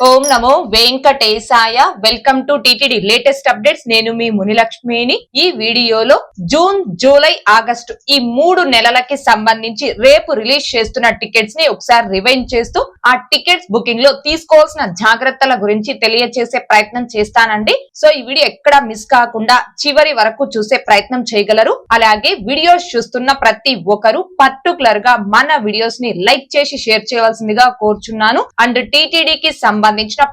Om Namo Venkatesaya. Welcome to TTD latest updates. నేను మీ మునిలక్ష్మిని. ఈ వీడియోలో జూన్, జూలై, ఆగస్టు ఈ 3 నెలలకి సంబంధించి రేపు రిలీజ్ చేస్తున్న టికెట్స్ ని ఒకసారి రివైండ్ చేస్తూ ఆ టికెట్స్ బుకింగ్ లో తీసుకోవాల్సిన జాగ్రత్తల గురించి తెలియజేసే ప్రయత్నం చేస్తానండి. సో ఈ వీడియో ఎక్కడ మిస్ కాకుండా చివరి వరకు చూసే ప్రయత్నం చేయగలరు. అలాగే వీడియోస్ చూస్తున్న ప్రతి ఒక్కరు పర్టికులర్ గా మన వీడియోస్ ని లైక్ చేసి షేర్ చేయవలసిందిగా కోరుచున్నాను. అండ్ టిటిడికి సంబంధించిన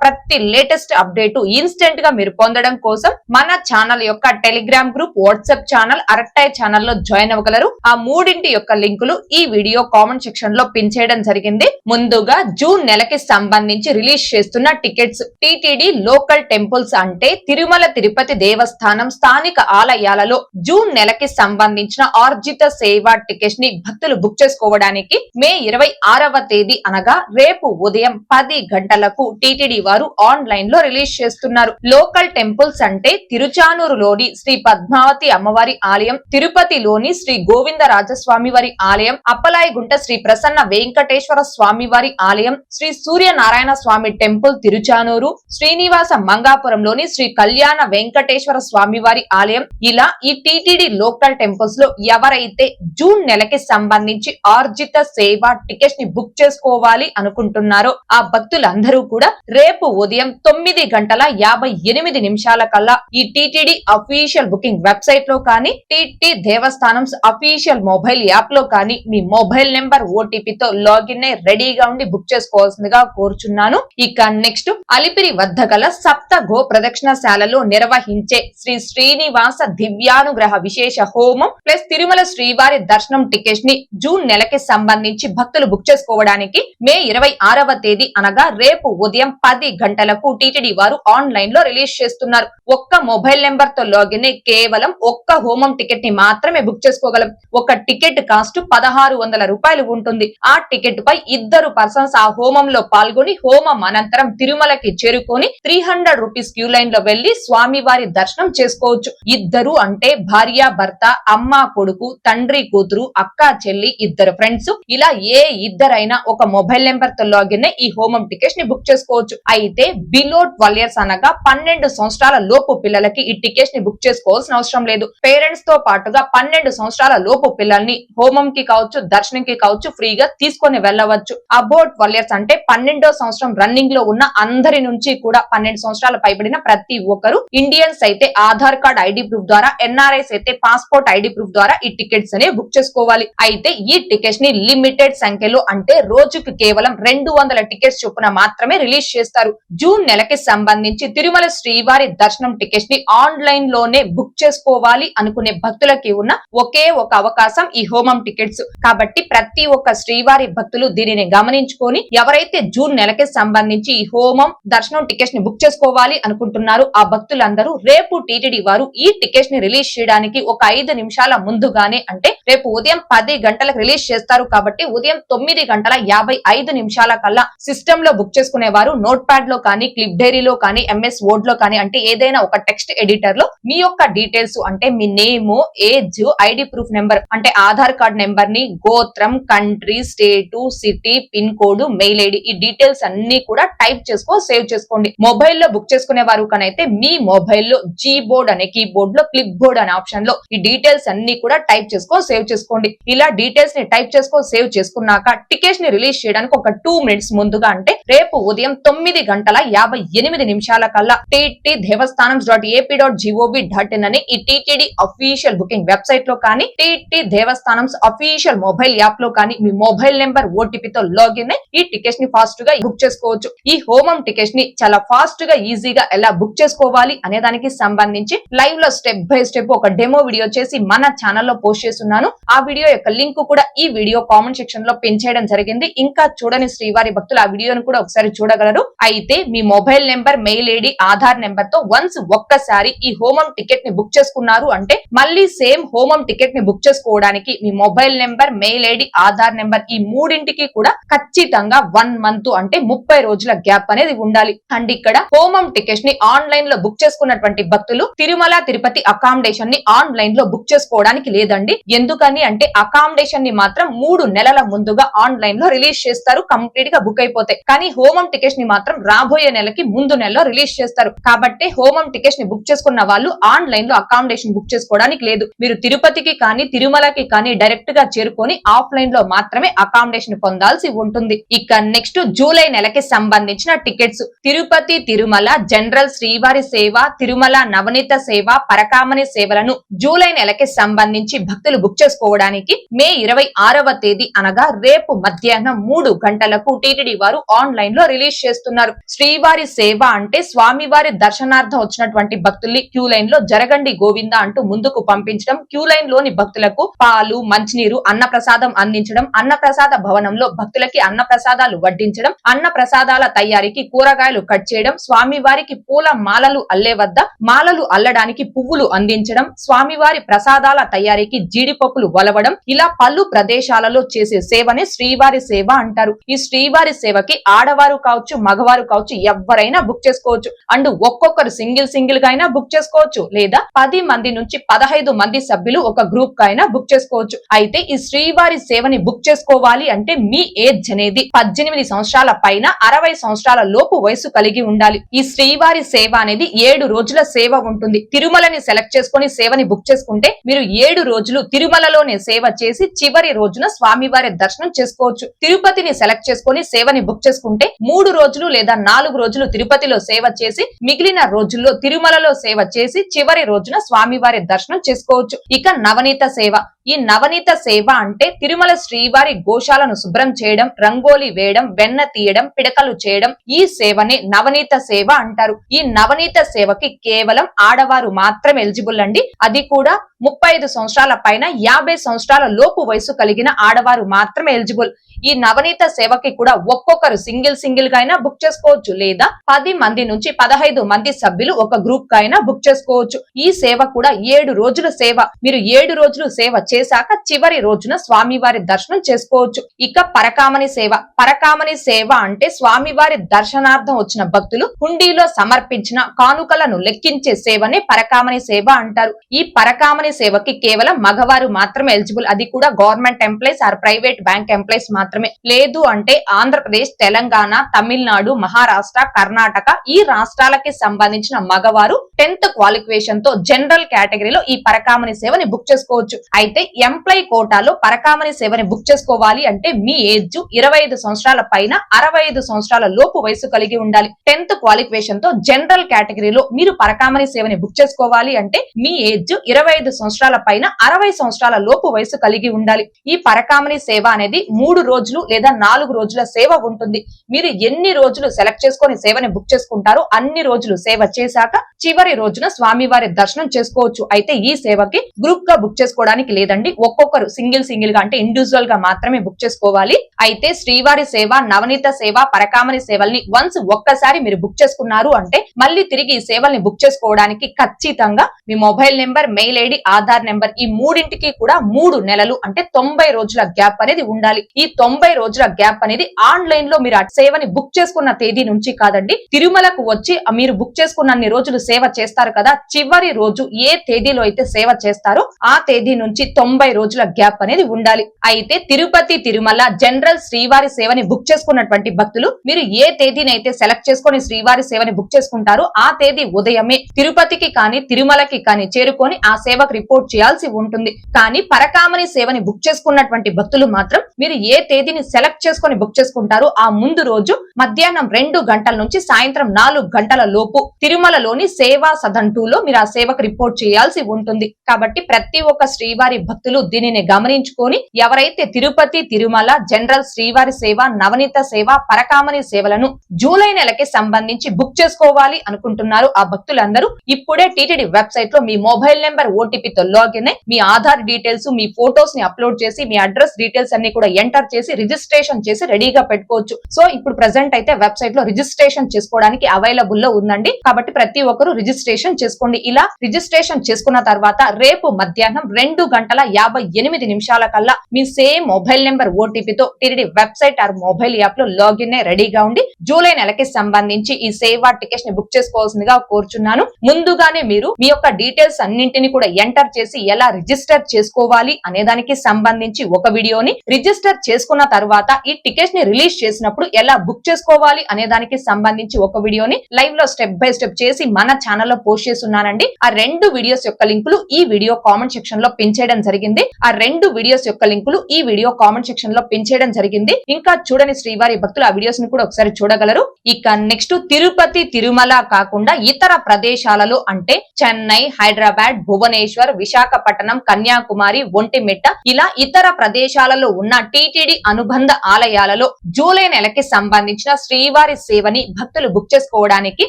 ప్రతి లేటెస్ట్ అప్డేట్ ఇన్స్టెంట్ గా మీరు పొందడం కోసం మన ఛానల్ యొక్క Telegram group, WhatsApp channel, Arattai channel లో జాయిన్ అవ్వగలరు. ఆ మూడింటి యొక్క లింకులు ఈ వీడియో కామెంట్ సెక్షన్ లో పిన్ చేయడం జరిగింది. ముందుగా జూన్ నెలకి సంబంధించి రిలీజ్ చేస్తున్న టికెట్స్. టిటిడి లోకల్ టెంపుల్స్ అంటే తిరుమల తిరుపతి దేవస్థానం స్థానిక ఆలయాలలో జూన్ నెలకి సంబంధించిన ఆర్జిత సేవ టికెట్స్ ని భక్తులు బుక్ చేసుకోవడానికి మే 26వ తేదీ అనగా రేపు ఉదయం 10 గంటలకు టిటిడి వారు ఆన్లైన్ లో రిలీజ్ చేస్తున్నారు. లోకల్ టెంపుల్స్ అంటే తిరుచానూరులోని శ్రీ పద్మావతి అమ్మవారి ఆలయం, తిరుపతిలోని శ్రీ గోవిందరాజస్వామి వారి ఆలయం, అప్పలాయగుంట శ్రీ ప్రసన్న వెంకటేశ్వర స్వామి వారి ఆలయం, శ్రీ సూర్యనారాయణ స్వామి టెంపుల్ తిరుచానూరు, శ్రీనివాస మంగాపురంలోని శ్రీ కళ్యాణ వెంకటేశ్వర స్వామి వారి ఆలయం. ఇలా ఈ టిటిడి లోకల్ టెంపుల్స్ లో ఎవరైతే జూన్ నెలకి సంబంధించి ఆర్జిత సేవ టికెట్స్ ని బుక్ చేసుకోవాలి అనుకుంటున్నారో ఆ భక్తులందరూ కూడా రేపు ఉదయం 9:58 కల్లా ఈ టిటిడి అఫీషియల్ బుకింగ్ వెబ్సైట్ లో కానీ, టిటి దేవస్థానం అఫీషియల్ మొబైల్ యాప్ లో కానీ మీ మొబైల్ నెంబర్ ఓటీపీతో లాగిన్ అయి రెడీగా ఉండి బుక్ చేసుకోవాల్సిందిగా కోరుచున్నాను. ఇక నెక్స్ట్ అలిపిరి వద్ద గల సప్త గో ప్రదక్షిణశాలలో నిర్వహించే శ్రీ శ్రీనివాస దివ్యానుగ్రహ విశేష హోమం ప్లస్ తిరుమల శ్రీవారి దర్శనం టికెట్స్ ని జూన్ నెలకి సంబంధించి భక్తులు బుక్ చేసుకోవడానికి మే 26వ తేదీ అనగా రేపు ఉదయం 10 గంటలకు టిటిడి వారు ఆన్లైన్ లో రిలీజ్ చేస్తున్నారు. ఒక్క మొబైల్ నెంబర్ తో లాగిన్ అయి కేవలం ఒక్క హోమం టికెట్ ని మాత్రమే బుక్ చేసుకోగలం. ఒక టికెట్ కాస్ట్ 1600 రూపాయలు ఉంటుంది. ఆ టికెట్ పై 2 పర్సన్స్ ఆ హోమంలో పాల్గొని హోమం అనంతరం తిరుమలకి చేరుకొని 300 రూపీస్ క్యూ లైన్ లో వెళ్లి స్వామి వారి దర్శనం చేసుకోవచ్చు. ఇద్దరు అంటే భార్య భర్త, అమ్మ కొడుకు, తండ్రి కూతురు, అక్క చెల్లి, 2 ఫ్రెండ్స్, ఇలా ఏ ఇద్దరైనా ఒక మొబైల్ నెంబర్ తో లాగిన్ ఈ హోమం టికెట్స్ ని బుక్ చేసుకోవచ్చు. అయితే బిలో 12 ఇయర్స్ అనగా 12 సంవత్సరాల లోపు పిల్లలకి ఈ టికెట్స్ ని బుక్ చేసుకోవాల్సిన అవసరం లేదు. పేరెంట్స్ తో పాటుగా 12 సంవత్సరాల లోపు పిల్లల్ని హోమం కి కావచ్చు, దర్శనంకి కావచ్చు ఫ్రీగా తీసుకొని వెళ్ళవచ్చు. అబౌట్ 12 ఇయర్స్ అంటే 12వ సంవత్సరం రన్నింగ్ లో ఉన్న అందరి నుంచి కూడా 12 సంవత్సరాల పైబడిన ప్రతి ఒక్కరు, ఇండియన్స్ అయితే ఆధార్ కార్డ్ ఐడి ప్రూఫ్ ద్వారా, ఎన్ఆర్ఐస్ అయితే పాస్పోర్ట్ ఐడి ప్రూఫ్ ద్వారా ఈ టికెట్స్ అనేవి బుక్ చేసుకోవాలి. అయితే ఈ టికెట్స్ ని లిమిటెడ్ సంఖ్యలో అంటే రోజుకి కేవలం 200 టికెట్స్ చొప్పున మాత్రమే రిలీజ్ చేస్తారు. జూన్ నెలకి సంబంధించి తిరుమల శ్రీవారి దర్శనం టికెట్స్ ని ఆన్లైన్ లోనే బుక్ చేసుకోవాలి అనుకునే భక్తులకి ఉన్న ఒకే ఒక అవకాశం ఈ హోమం టికెట్స్. కాబట్టి ప్రతి ఒక్క శ్రీవారి భక్తులు దీనిని గమనించుకొని ఎవరైతే జూన్ నెలకి సంబంధించి ఈ హోమం దర్శనం టికెట్స్ ని బుక్ చేసుకోవాలి అనుకుంటున్నారో ఆ భక్తులందరూ రేపు టిటిడి వారు ఈ టికెట్స్ ని రిలీజ్ చేయడానికి ఒక 5 నిమిషాల ముందుగానే, అంటే రేపు ఉదయం 10 గంటలకు రిలీజ్ చేస్తారు కాబట్టి ఉదయం 9:55 కల్లా సిస్టమ్ లో బుక్ చేసుకునే వారు నోట్ ప్యాడ్ లో కానీ, క్లిప్ డైరీలో కానీ, ఎంఎస్ వర్డ్ లో కానీ, అంటే ఏదైనా ఒక టెక్స్ట్ ఎడిటర్ లో మీ యొక్క డీటెయిల్స్ అంటే మీ name, age, ID proof number అంటే ఆధార్ కార్డ్ నెంబర్ ని, గోత్రం, country, state, city, pin code, mail ID ఈ డీటెయిల్స్ అన్ని కూడా టైప్ చేసుకో సేవ్ చేసుకోండి. మొబైల్ లో బుక్ చేసుకునే వారు కనైతే మీ మొబైల్ లో జీ బోర్డ్ అనే కీబోర్డ్ లో క్లిప్ బోర్డ్ అనే ఆప్షన్ లో ఈ డీటెయిల్స్ అన్ని కూడా టైప్ చేసుకో సేవ్ చేసుకోండి. ఇలా డీటెయిల్స్ ని టైప్ చేసుకో సేవ్ చేసుకున్నాక టికెట్స్ ని రిలీజ్ చేయడానికి ఒక 2 మినిట్స్ ముందుగా అంటే రేపు ఉదయం 9:58 కల్లా టిటి దేవస్థానం.ap.gov.in అని ఈ టిటిడి అఫీషియల్ బుకింగ్ వెబ్సైట్ లో కానీ, టిటి దేవస్థానం అఫీషియల్ మొబైల్ యాప్ లో కానీ మీ మొబైల్ నెంబర్ ఓటీపీతో లాగిన్ అయి ఈ టికెట్స్ ని ఫాస్ట్ గా బుక్ చేసుకోవచ్చు. ఈ హోమం టికెట్స్ ని చాలా ఫాస్ట్ గా ఈజీగా ఎలా బుక్ చేసుకోవాలి అనే దానికి సంబంధించి లైవ్ లో స్టెప్ బై స్టెప్ ఒక డెమో వీడియో చేసి మన ఛానల్లో పోస్ట్ చేస్తున్నాను. ఆ వీడియో యొక్క లింక్ కూడా ఈ వీడియో కామెంట్ సెక్షన్ లో పిన్ చేయడం జరిగింది. ఇంకా చూడని శ్రీవారి భక్తులు ఆ వీడియోను కూడా ఒకసారి చూడగలరు. అయితే మీ mobile number, mail ID, Aadhaar number తో వన్స్ ఒక్కసారి ఈ హోమం టికెట్ ని బుక్ చేసుకున్నారు అంటే మళ్ళీ సేమ్ హోమం టికెట్ ని బుక్ చేసుకోవడానికి మీ mobile number, mail ID, Aadhaar number ఈ మూడింటికి కూడా ఖచ్చితంగా 1 మంత్ అంటే 30 రోజుల గ్యాప్ అనేది ఉండాలి. ఉండాలి. అండ్ ఇక్కడ హోమం టికెట్స్ ని ఆన్లైన్ లో బుక్ చేసుకున్నటువంటి భక్తులు తిరుమల తిరుపతి అకామిడేషన్ ని ఆన్లైన్ లో బుక్ చేసుకోవడానికి లేదండి. ఎందుకని అంటే అకామిడేషన్ ని మాత్రం 3 నెలల ముందుగా ఆన్లైన్ లో రిలీజ్ చేస్తారు, కంప్లీట్ గా బుక్ అయిపోతాయి. కానీ హోమం టికెట్స్ ని మాత్రం రాబోయే నెలకి ముందు నెలలో రిలీజ్ చేస్తారు. కాబట్టి హోమం టికెట్స్ ని బుక్ చేసుకున్న వాళ్ళు ఆన్లైన్ లో అకామిడేషన్ బుక్ చేసుకోవడానికి లేదు. మీరు తిరుపతికి కానీ తిరుమలకి కానీ డైరెక్ట్ గా చేరుకొని ఆఫ్లైన్ లో మాత్రమే అకామిడేషన్ పొందాల్సి ఉంటుంది. ఇక నెక్స్ట్ జూలై నెలకి సంబంధించిన టికెట్స్ తిరుపతి తిరుమల జనరల్ శ్రీవారి సేవ, తిరుమల నవనీత సేవ, పరకామణి సేవలను జూలై నెలకి సంబంధించి భక్తులు బుక్ చేసుకోవడానికి మే 26వ తేదీ అనగా రేపు మధ్యాహ్నం 3 గంటలకు టీటీడీ వారు ఆన్లైన్ లో రిలీజ్ చేస్తున్నారు. శ్రీవారి సేవ అంటే స్వామివారి దర్శనార్థం వచ్చినటువంటి భక్తుల్ని క్యూ లైన్ లో జరగండి గోవింద అంటూ ముందుకు పంపించడం, క్యూ లైన్ లోని భక్తులకు పాలు మంచినీరు అన్న ప్రసాదం అందించడం, అన్న ప్రసాద భవనంలో భక్తులకి అన్న ప్రసాదాలు వడ్డించడం, అన్న ప్రసాదాల తయారీకి కూరగాయలు కట్ చేయడం, స్వామివారికి పూల మాలలు అల్లే వద్ద మాలలు అల్లడానికి పువ్వులు అందించడం, స్వామివారి ప్రసాదాల తయారీకి జీడిపప్పులు వలవడం, ఇలా పలు ప్రదేశాలలో చేసే సేవనే శ్రీవారి సేవ అంటారు. ఈ శ్రీవారి సేవకి ఆడవారు కావచ్చు మగవారు కావచ్చు ఎవరైనా బుక్ చేసుకోవచ్చు. అండ్ ఒక్కొక్కరు సింగిల్ గా అయినా బుక్ చేసుకోవచ్చు, లేదా 10 మంది నుంచి 15 మంది సభ్యులు ఒక గ్రూప్ గా అయినా బుక్ చేసుకోవచ్చు. అయితే ఈ శ్రీవారి సేవని బుక్ చేసుకోవాలి అంటే మీ ఏజ్ అనేది 18 సంవత్సరాల పైన 60 సంవత్సరాల లోపు వయసు కలిగి ఉండాలి. ఈ శ్రీవారి సేవ అనేది 7 రోజుల సేవ ఉంటుంది. తిరుమలని సెలెక్ట్ చేసుకుని సేవని బుక్ చేసుకుంటే మీరు 7 రోజులు తిరుమలలోనే సేవ చేసి చివరి రోజున స్వామివారి దర్శనం చేసుకోవచ్చు. తిరుపతిని సెలెక్ట్ చేసుకుని సేవని బుక్ చేసుకుంటే 3 రోజులు లేదా 4 రోజులు తిరుపతిలో సేవ చేసి మిగిలిన రోజుల్లో తిరుమలలో సేవ చేసి చివరి రోజున స్వామివారి దర్శనం చేసుకోవచ్చు. ఇక నవనీత సేవ, ఈ నవనీత సేవ అంటే తిరుమల శ్రీవారి గోశాలను శుభ్రం చేయడం, రంగోలి వేయడం, వెన్న తీయడం, పిడకలు చేయడం, ఈ సేవని నవనీత సేవ అంటారు. ఈ నవనీత సేవకి కేవలం ఆడవారు మాత్రం ఎలిజిబుల్ అండి. అది కూడా 35 సంవత్సరాల పైన 50 సంవత్సరాల లోపు వయసు కలిగిన ఆడవారు మాత్రమే ఎలిజిబుల్. ఈ నవనీత సేవకి కూడా ఒక్కొక్కరు సింగిల్ గా అయినా బుక్ చేసుకోవచ్చు, లేదా 10 మంది నుంచి 15 మంది సభ్యులు ఒక గ్రూప్ గా అయినా బుక్ చేసుకోవచ్చు. ఈ సేవ కూడా 7 రోజుల సేవ. మీరు 7 రోజులు సేవ చేశాక చివరి రోజున స్వామివారి దర్శనం చేసుకోవచ్చు. ఇక పరకామణి సేవ, పరకామణి సేవ అంటే స్వామివారి దర్శనార్థం వచ్చిన భక్తులు హుండీలో సమర్పించిన కానుకలను లెక్కించే సేవనే పరకామణి సేవ అంటారు. ఈ పరకామణి సేవకి కేవలం మగవారు మాత్రమే ఎలిజిబుల్. అది కూడా government employees or private bank employees మాత్రమే. లేదు అంటే ఆంధ్రప్రదేశ్, తెలంగాణ, తమిళనాడు, మహారాష్ట్ర, కర్ణాటక ఈ రాష్ట్రాలకి సంబంధించిన మగవారు 10th క్వాలిఫికేషన్ తో జనరల్ కేటగిరీలో ఈ పరకామణి సేవని బుక్ చేసుకోవచ్చు. అయితే ఎంప్లాయీ కోటాలో పరకామణి సేవని బుక్ చేసుకోవాలి అంటే మీ ఏజ్ 25 సంవత్సరాల పైన 65 సంవత్సరాల లోపు వయసు కలిగి ఉండాలి. 10th క్వాలిఫికేషన్ తో జనరల్ కేటగిరీలో మీరు పరకామణి సేవని బుక్ చేసుకోవాలి అంటే మీ ఏజ్ 25 సంవత్సరాల పైన 60 సంవత్సరాల లోపు వయసు కలిగి ఉండాలి. ఈ పరకామణి సేవ అనేది 3 రోజులు లేదా 4 రోజుల సేవ ఉంటుంది. మీరు ఎన్ని రోజులు సెలెక్ట్ చేసుకొని సేవని బుక్ చేసుకుంటారో అన్ని రోజులు సేవ చేశాక చివరి రోజున స్వామివారి దర్శనం చేసుకోవచ్చు. అయితే ఈ సేవకి గ్రూప్ గా బుక్ చేసుకోవడానికి లేదండి. ఒక్కొక్కరు సింగిల్ గా అంటే ఇండివిజువల్ గా మాత్రమే బుక్ చేసుకోవాలి. అయితే శ్రీవారి సేవ, నవనీత సేవ, పరకామణి సేవల్ని వన్స్ ఒక్కసారి మీరు బుక్ చేసుకున్నారు అంటే మళ్ళీ తిరిగి ఈ సేవల్ని బుక్ చేసుకోవడానికి ఖచ్చితంగా మీ mobile number, mail ID, Aadhaar number ఈ మూడింటికి కూడా 3 నెలలు అంటే 90 రోజుల గ్యాప్ అనేది ఉండాలి. ఈ 90 రోజుల గ్యాప్ అనేది ఆన్లైన్ లో మీరు ఆ సేవని బుక్ చేసుకున్న తేదీ నుంచి కాదండి. తిరుమలకు వచ్చి మీరు బుక్ చేసుకున్న అన్ని రోజులు సేవ చేస్తారు కదా, చివరి రోజు ఏ తేదీలో అయితే సేవ చేస్తారో ఆ తేదీ నుంచి 90 రోజుల గ్యాప్ అనేది ఉండాలి. అయితే తిరుపతి తిరుమల జనరల్ శ్రీవారి సేవని బుక్ చేసుకున్నటువంటి భక్తులు మీరు ఏ తేదీనైతే సెలెక్ట్ చేసుకుని శ్రీవారి సేవని బుక్ చేసుకుంటారో ఆ తేదీ ఉదయమే తిరుపతికి కానీ తిరుమలకి కానీ చేరుకొని ఆ సేవకు రిపోర్ట్ చేయాల్సి ఉంటుంది. కానీ పరకామణి సేవని బుక్ చేసుకున్నటువంటి భక్తులు మాత్రం మీరు ఏ తేదీని సెలెక్ట్ చేసుకుని బుక్ చేసుకుంటారో ఆ ముందు రోజు మధ్యాహ్నం 2 గంటల నుంచి సాయంత్రం 4 గంటల లోపు తిరుమలలోని సేవా సదన్ 2లో మీరు ఆ సేవకు రిపోర్ట్ చేయాల్సి ఉంటుంది. కాబట్టి ప్రతి ఒక్క శ్రీవారి భక్తులు దీనిని గమనించుకొని ఎవరైతే తిరుపతి తిరుమల జనరల్ శ్రీవారి సేవ, నవనీత సేవ, పరకామణి సేవలను జూలై నెలకి సంబంధించి బుక్ చేసుకోవాలి అనుకుంటున్నారు ఆ భక్తులందరూ ఇప్పుడే టీటీడీ వెబ్సైట్ లో మీ మొబైల్ నెంబర్ ఓటీపీతో లాగిన్ అయి మీ ఆధార్ డీటెయిల్స్, మీ ఫోటోస్ ని అప్లోడ్ చేసి మీ అడ్రస్ డీటెయిల్స్ అన్ని కూడా ఎంటర్ చేసి చేసి రిజిస్ట్రేషన్ చేసి రెడీగా పెట్టుకోవచ్చు. సో ఇప్పుడు ప్రెసెంట్ అయితే వెబ్సైట్ లో రిజిస్ట్రేషన్ చేసుకోవడానికి అవైలబుల్ లో ఉందండి. కాబట్టి ప్రతి ఒక్కరు రిజిస్ట్రేషన్ చేసుకోండి. ఇలా రిజిస్ట్రేషన్ చేసుకున్న తర్వాత రేపు మధ్యాహ్నం 2:58 కల్లా మీ సేమ్ మొబైల్ నెంబర్ ఓటీపీతో TTD website or mobile app లో లాగిన్ రెడీగా ఉండి జూలై నెలకి సంబంధించి ఈ సేవా టికెట్స్ ని బుక్ చేసుకోవాల్సిందిగా కోరుచున్నాను. ముందుగానే మీరు మీ యొక్క డీటెయిల్స్ అన్నింటినీ కూడా ఎంటర్ చేసి ఎలా రిజిస్టర్ చేసుకోవాలి అనే దానికి సంబంధించి ఒక వీడియోని, రిజిస్టర్ చేసుకున్న తర్వాత ఈ టికెట్స్ ని రిలీజ్ చేసినప్పుడు ఎలా బుక్ చేసుకోవాలి అనే దానికి సంబంధించి ఒక వీడియోని లైవ్ లో స్టెప్ బై స్టెప్ చేసి మన ఛానల్లో పోస్ట్ చేస్తున్నానండి. ఆ 2 వీడియోస్ యొక్క లింకులు ఈ వీడియో కామెంట్ సెక్షన్ లో పిన్ చేయడం జరిగింది. ఆ 2 వీడియోస్ యొక్క లింకులు ఈ వీడియో కామెంట్ సెక్షన్ లో పిన్ చేయడం జరిగింది. ఇంకా చూడని శ్రీవారి భక్తులు ఆ వీడియోస్ ని కూడా ఒకసారి చూడగలరు. ఇక నెక్స్ట్ తిరుపతి, తిరుమల కాకుండా ఇతర ప్రదేశాలలో అంటే చెన్నై, హైదరాబాద్, భువనేశ్వర్, విశాఖపట్నం, కన్యాకుమారి, ఒంటిమిట్ట ఇలా ఇతర ప్రదేశాలలో ఉన్న టీటీడీ అనుబంధ ఆలయాలలో జూలై నెలకి సంబంధించిన శ్రీవారి సేవని భక్తులు బుక్ చేసుకోవడానికి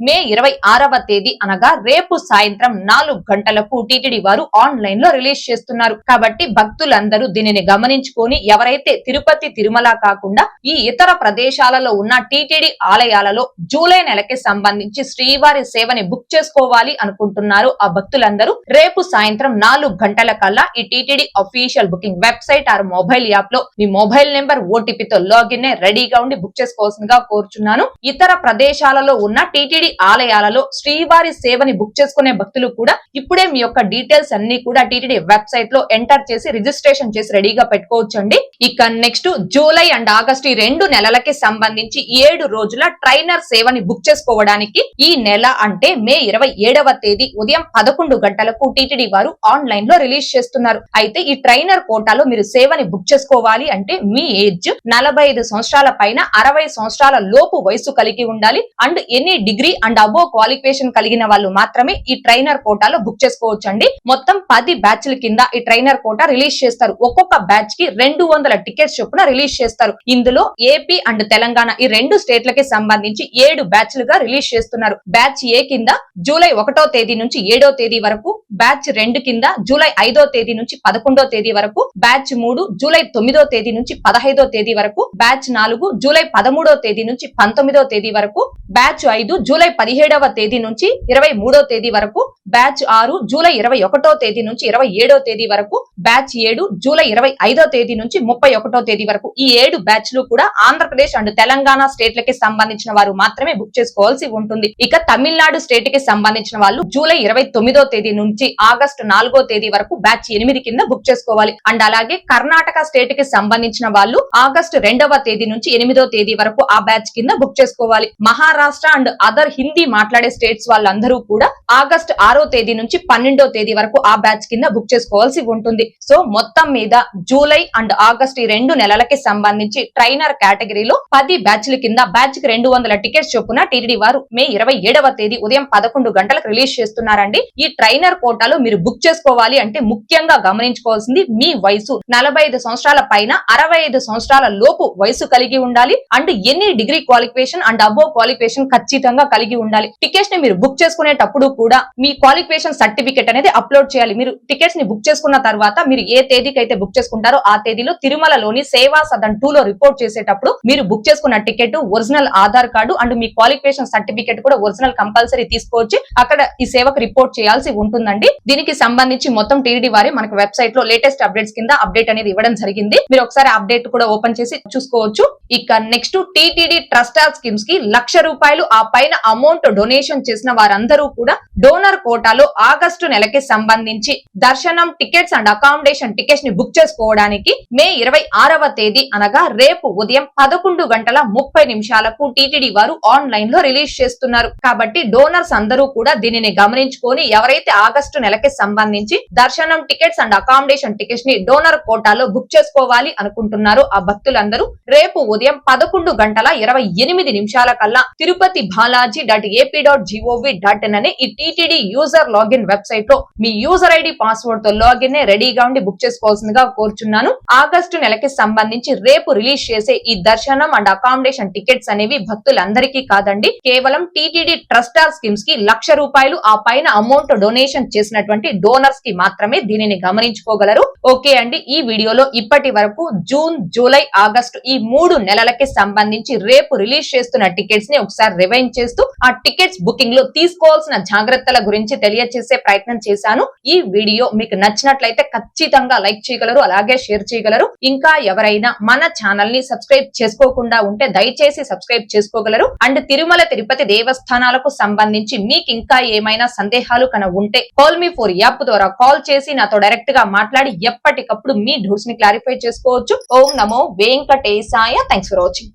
మే 26వ తేదీ అనగా రేపు సాయంత్రం 4 గంటలకు టీటీడీ వారు ఆన్లైన్ లో రిలీజ్ చేస్తున్నారు. కాబట్టి భక్తులందరూ దీనిని గమనించుకొని ఎవరైతే తిరుపతి, తిరుమల కాకుండా ఈ ఇతర ప్రదేశాలలో ఉన్న టీటీడీ ఆలయాలలో జూలై నెలకి సంబంధించి శ్రీవారి సేవని బుక్ చేసుకోవాలి అనుకుంటున్నారు ఆ భక్తులందరూ రేపు సాయంత్రం 4 గంటల కల్లా ఈ TTD official booking website or mobile app లో మీ మొబైల్ నెంబర్ ఓటీపీతో లాగిన్ రెడీగా ఉండి బుక్ చేసుకోవాల్సిందిగా కోరుచున్నాను. ఇతర ప్రదేశాలలో ఉన్న టీటీడీ ఆలయాలలో శ్రీవారి సేవని బుక్ చేసుకునే భక్తులు కూడా ఇప్పుడే మీ యొక్క డీటెయిల్స్ అన్ని కూడా టీటీడీ వెబ్సైట్ లో ఎంటర్ చేసి రిజిస్ట్రేషన్ చేసి రెడీగా పెట్టుకోవచ్చండి. ఇక నెక్స్ట్ జూలై అండ్ ఆగస్టు 2 నెలలకి సంబంధించి 7 రోజుల ట్రైనర్ సేవని బుక్ చేసుకోవడానికి ఈ నెల అంటే మే 27వ తేదీ ఉదయం 11 గంటలకు టీటీడీ వారు ఆన్లైన్ లో రిలీజ్ చేస్తున్నారు. అయితే ఈ ట్రైనర్ కోటాలో మీరు సేవని బుక్ చేసుకోవాలి అంటే మీ ఏజ్ 45 సంవత్సరాల పైన 60 సంవత్సరాల లోపు వయసు కలిగి ఉండాలి and any degree and above qualification కలిగిన వాళ్ళు మాత్రమే ఈ ట్రైనర్ కోటాలో బుక్ చేసుకోవచ్చండి. మొత్తం 10 బ్యాచ్ల కింద ఈ ట్రైనర్ కోటా రిలీజ్ చేస్తారు. ఒక్కొక్క బ్యాచ్ కి 200 టికెట్స్ చొప్పున రిలీజ్ చేస్తారు. ఇందులో ఏపీ అండ్ తెలంగాణ ఈ 2 స్టేట్లకి సంబంధించి 7 బ్యాచ్లుగా రిలీజ్ చేస్తున్నారు. బ్యాచ్ ఏ కింద జూలై 1వ తేదీ నుంచి 7వ తేదీ వరకు, బ్యాచ్ 2 కింద జూలై 5వ తేదీ నుంచి 11వ తేదీ వరకు, బ్యాచ్ 3 జూలై 9వ తేదీ నుంచి 15వ తేదీ వరకు, బ్యాచ్ 4 జూలై 13వ తేదీ నుంచి 19వ తేదీ వరకు, బ్యాచ్ 5 జూలై 17వ తేదీ నుంచి 23వ తేదీ వరకు, బ్యాచ్ 6 జూలై 21వ తేదీ నుంచి 27వ తేదీ వరకు, బ్యాచ్ 7 జూలై 25వ తేదీ నుంచి 31వ తేదీ వరకు. ఈ 7 బ్యాచ్లు కూడా ఆంధ్రప్రదేశ్ అండ్ తెలంగాణ స్టేట్లకి సంబంధించిన వారు మాత్రమే బుక్ చేసుకోవాల్సి ఉంటుంది. ఇక తమిళనాడు స్టేట్ కి సంబంధించిన వాళ్ళు జూలై 29వ తేదీ నుంచి ఆగస్టు 4వ తేదీ వరకు బ్యాచ్ 8 కింద బుక్ చేసుకోవాలి. అండ్ అలాగే కర్ణాటక స్టేట్ కి సంబంధించిన వాళ్ళు ఆగస్టు 2వ తేదీ నుంచి 8వ తేదీ వరకు ఆ బ్యాచ్ కింద బుక్ చేసుకోవాలి. మహారాష్ట్ర అండ్ అదర్ హిందీ మాట్లాడే స్టేట్స్ వాళ్ళందరూ కూడా ఆగస్టు 6వ తేదీ నుంచి 12వ తేదీ వరకు ఆ బ్యాచ్ కింద బుక్ చేసుకోవాల్సి ఉంటుంది. సో మొత్తం మీద జూలై అండ్ ఆగస్టు 2 నెలలకి సంబంధించి ట్రైనర్ కేటగిరీలో 10 బ్యాచ్ల కింద బ్యాచ్ కి 200 టికెట్స్ చొప్పున టీటీడీ వారు మే 27వ తేదీ ఉదయం 11 గంటలకు రిలీజ్ చేస్తున్నారండి. ఈ ట్రైనర్ కోటాలో మీరు బుక్ చేసుకోవాలి అంటే ముఖ్యంగా గమనించుకోవాల్సింది మీ వయసు 45 సంవత్సరాల పైన 65 సంవత్సరాల లోపు వయసు కలిగి ఉండాలి అండ్ ఎన్ని degree qualification and above qualification ఖచ్చితంగా కలిగి ఉండాలి. టికెట్స్ ని మీరు బుక్ చేసుకునేటప్పుడు కూడా మీ క్వాలిఫికేషన్ సర్టిఫికేట్ అనేది అప్లోడ్ చేయాలి. మీరు టికెట్స్ ని బుక్ చేసుకున్న తర్వాత మీరు ఏ తేదీకి అయితే బుక్ చేసుకుంటారో ఆ తేదీలో తిరుమలలోని సేవా సదన్ 2 లో రిపోర్ట్ చేసేటప్పుడు మీరు బుక్ చేసుకున్న ticket, original Aadhaar card and me qualification certificate కూడా ఒరిజినల్ కంపల్సరీ తీసుకొచ్చి అక్కడ ఈ సేవకు రిపోర్ట్ చేయాల్సి ఉంటుందండి. దీనికి సంబంధించి మొత్తం టీటీడీ వారి మనకు వెబ్సైట్ లో లేటెస్ట్ అప్డేట్స్ కింద అప్డేట్ అనేది ఇవ్వడం జరిగింది. మీరు ఒకసారి అప్డేట్ కూడా ఓపెన్ చేసి చూసుకోవచ్చు. ఇక నెక్స్ట్ టీటీడీ ట్రస్టార్ స్కీమ్స్ కి ₹1,00,000 ఆ పైన అమౌంట్ డొనేషన్ చేసిన వారందరూ కూడా డోనర్ కోటాలో ఆగస్టు నెలకి సంబంధించి దర్శనం టికెట్స్ అండ్ అకామిడేషన్ టికెట్స్ ని బుక్ చేసుకోవడానికి మే 26వ తేదీ అనగా రేపు ఉదయం 11:30 టీటీడీ వారు ఆన్లైన్ లో రిలీజ్ చేస్తున్నారు. కాబట్టి డోనర్స్ అందరూ కూడా దీనిని గమనించుకొని ఎవరైతే ఆగస్టు నెలకి సంబంధించి దర్శనం టికెట్స్ అండ్ అకామిడేషన్ టికెట్స్ ని డోనర్ కోటాలో బుక్ చేసుకోవాలి అనుకుంటున్నారో ఆ భక్తులందరూ రేపు ఉదయం 11:28 కల్లా తిరుపతి బాలాజీ.ap.gov.in అనే ఈ టీటీడీ యూజర్ లాగిన్ వెబ్సైట్ లో మీ యూజర్ ఐడి పాస్వర్డ్ తో లాగిన్ రెడీగా ఉండి బుక్ చేసుకోవాల్సిందిగా కోరుచున్నాను. ఆగస్టు నెలకి సంబంధించి రేపు రిలీజ్ చేసే ఈ దర్శనం అండ్ అకామిడేషన్ టికెట్స్ అనేవి భక్తులందరికీ కాదండి, కేవలం టీటీడీ ట్రస్టార్ స్కీమ్స్ కి ₹1,00,000 ఆ పైన అమౌంట్ డొనేషన్ చేసినటువంటి డోనర్స్ కి మాత్రమే దీనిని గమనించుకోగలరు. ఓకే అండి, ఈ వీడియోలో ఇప్పటి వరకు జూన్, జూలై, ఆగస్టు ఈ 3 నెలలకి సంబంధించి రేపు రిలీజ్ చేస్తున్న టికెట్స్ ని ఒకసారి రివైండ్ చేస్తూ ఆ టికెట్స్ బుకింగ్ లో తీసుకోవాల్సిన జాగ్రత్తల గురించి తెలియజేసే ప్రయత్నం చేశాను. ఈ వీడియో మీకు నచ్చినట్లయితే ఖచ్చితంగా లైక్ చేయగలరు, అలాగే షేర్ చేయగలరు. ఇంకా ఎవరైనా మన ఛానల్ ని సబ్స్క్రైబ్ చేసుకోకుండా ఉంటే దయచేసి సబ్స్క్రైబ్ చేసుకోగలరు. అండ్ తిరుమల తిరుపతి దేవస్థానాలకు సంబంధించి మీకు ఇంకా ఏమైనా సందేహాలు ఉంటే కాల్ మీ ఫోర్ యాప్ ద్వారా కాల్ చేసి నాతో డైరెక్ట్ గా మాట్లాడి ఎప్పటికప్పుడు మీ డౌట్స్ ని క్లారిఫై చేసుకోవచ్చు. ఓం నమో వెంకటేశాయ. Thanks for watching.